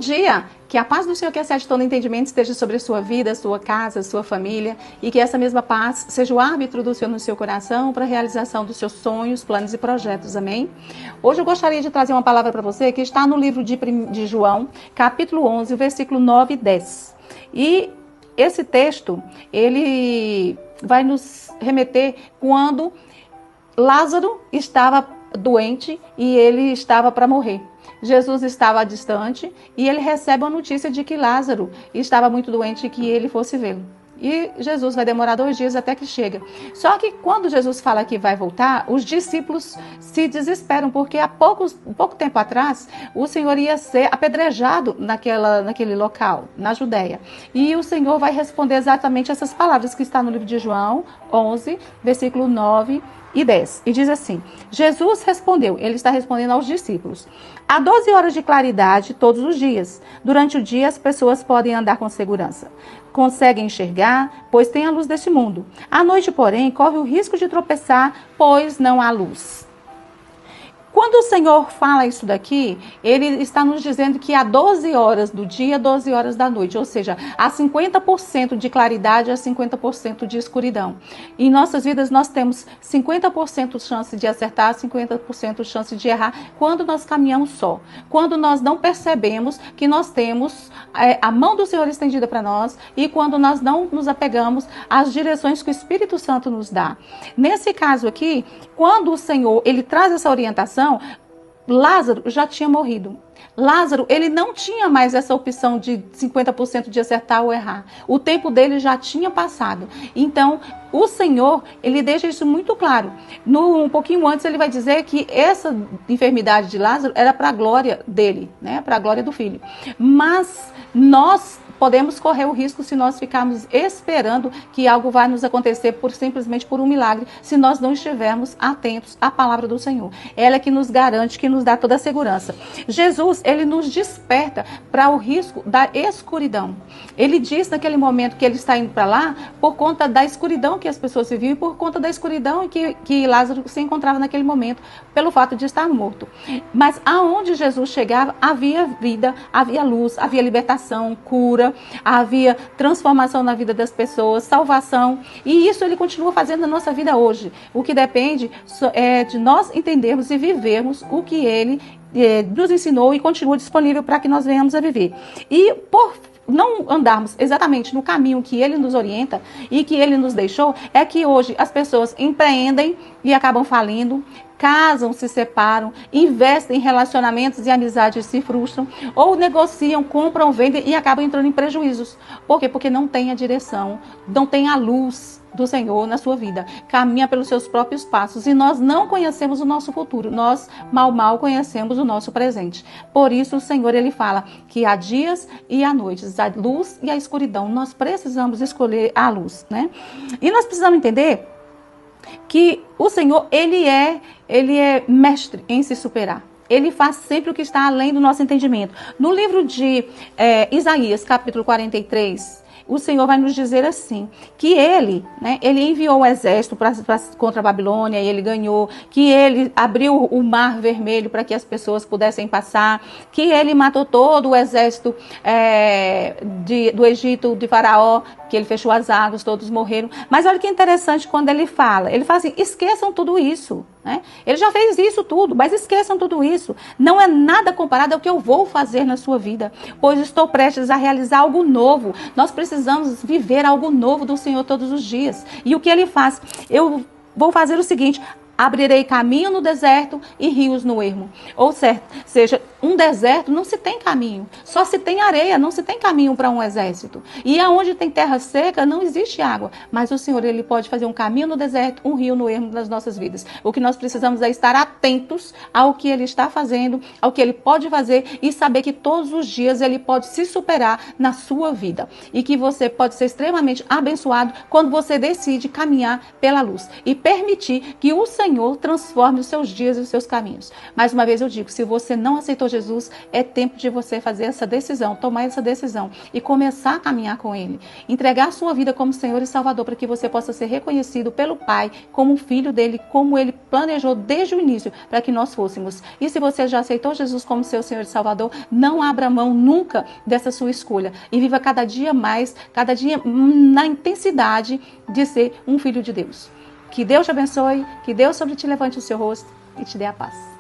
dia. Que a paz do Senhor, que excede todo entendimento, esteja sobre a sua vida, a sua casa, a sua família, e que essa mesma paz seja o árbitro do Senhor no seu coração para a realização dos seus sonhos, planos e projetos. Amém? Hoje eu gostaria de trazer uma palavra para você que está no livro de João, capítulo 11, versículo 9 e 10. E esse texto, ele vai nos remeter quando Lázaro estava doente e ele estava para morrer. Jesus estava distante e ele recebe a notícia de que Lázaro estava muito doente e que ele fosse vê-lo. E Jesus vai demorar 2 dias até que chega. Só que quando Jesus fala que vai voltar, os discípulos se desesperam, porque há pouco tempo atrás o Senhor ia ser apedrejado naquele local, na Judéia. E o Senhor vai responder exatamente essas palavras que está no livro de João 11, versículo 9 e 10. E diz assim: Jesus respondeu, ele está respondendo aos discípulos: há 12 horas de claridade todos os dias. Durante o dia as pessoas podem andar com segurança. Conseguem enxergar, pois tem a luz deste mundo. À noite, porém, corre o risco de tropeçar, pois não há luz. Quando o Senhor fala isso daqui, ele está nos dizendo que há 12 horas do dia, 12 horas da noite. Ou seja, há 50% de claridade, há 50% de escuridão. Em nossas vidas nós temos 50% chance de acertar, 50% chance de errar quando nós caminhamos só. Quando nós não percebemos que nós temos a mão do Senhor estendida para nós e quando nós não nos apegamos às direções que o Espírito Santo nos dá. Nesse caso aqui, quando o Senhor ele traz essa orientação, Lázaro já tinha morrido. Lázaro, ele não tinha mais essa opção de 50% de acertar ou errar. O tempo dele já tinha passado. Então, o Senhor, ele deixa isso muito claro. Um pouquinho antes, ele vai dizer que essa enfermidade de Lázaro era para a glória dele, né? Para a glória do filho. Mas nós podemos correr o risco se nós ficarmos esperando que algo vai nos acontecer simplesmente por um milagre, se nós não estivermos atentos à palavra do Senhor. Ela é que nos garante, que nos dá toda a segurança. Jesus, ele nos desperta para o risco da escuridão. Ele diz naquele momento que ele está indo para lá por conta da escuridão que as pessoas viviam e por conta da escuridão que Lázaro se encontrava naquele momento, pelo fato de estar morto. Mas aonde Jesus chegava, havia vida, havia luz, havia libertação, cura, havia transformação na vida das pessoas, salvação, e isso ele continua fazendo na nossa vida hoje. O que depende é de nós entendermos e vivermos o que ele nos ensinou e continua disponível para que nós venhamos a viver. E por não andarmos exatamente no caminho que ele nos orienta e que ele nos deixou, é que hoje as pessoas empreendem e acabam falindo, casam, se separam, investem em relacionamentos e amizades se frustram, ou negociam, compram, vendem e acabam entrando em prejuízos. Por quê? Porque não tem a direção, não tem a luz do Senhor na sua vida. Caminha pelos seus próprios passos e nós não conhecemos o nosso futuro. Nós mal conhecemos o nosso presente. Por isso o Senhor, ele fala que há dias e há noites, a luz e a escuridão. Nós precisamos escolher a luz, né? E nós precisamos entender que o Senhor, ele é mestre em se superar. Ele faz sempre o que está além do nosso entendimento. No livro de Isaías, capítulo 43, o Senhor vai nos dizer assim, que ele enviou o exército contra a Babilônia e ele ganhou, que ele abriu o mar vermelho para que as pessoas pudessem passar, que ele matou todo o exército do Egito, de Faraó, que ele fechou as águas, todos morreram. Mas olha que interessante quando ele fala assim, esqueçam tudo isso. Né? Ele já fez isso tudo, mas esqueçam tudo isso. Não é nada comparado ao que eu vou fazer na sua vida, pois estou prestes a realizar algo novo. Nós precisamos viver algo novo do Senhor todos os dias. E o que ele faz? Eu vou fazer o seguinte: abrirei caminho no deserto e rios no ermo. Ou seja, um deserto não se tem caminho, só se tem areia, não se tem caminho para um exército. E aonde tem terra seca não existe água, mas o Senhor, ele pode fazer um caminho no deserto, um rio no ermo nas nossas vidas. O que nós precisamos é estar atentos ao que ele está fazendo, ao que ele pode fazer e saber que todos os dias ele pode se superar na sua vida e que você pode ser extremamente abençoado quando você decide caminhar pela luz e permitir que o Senhor Senhor transforme os seus dias e os seus caminhos. Mais uma vez eu digo, se você não aceitou Jesus, é tempo de você fazer essa decisão, tomar essa decisão e começar a caminhar com Ele. Entregar a sua vida como Senhor e Salvador para que você possa ser reconhecido pelo Pai como um filho dele, como Ele planejou desde o início para que nós fôssemos. E se você já aceitou Jesus como seu Senhor e Salvador, não abra mão nunca dessa sua escolha e viva cada dia mais, cada dia na intensidade de ser um filho de Deus. Que Deus te abençoe, que Deus sobre ti levante o seu rosto e te dê a paz.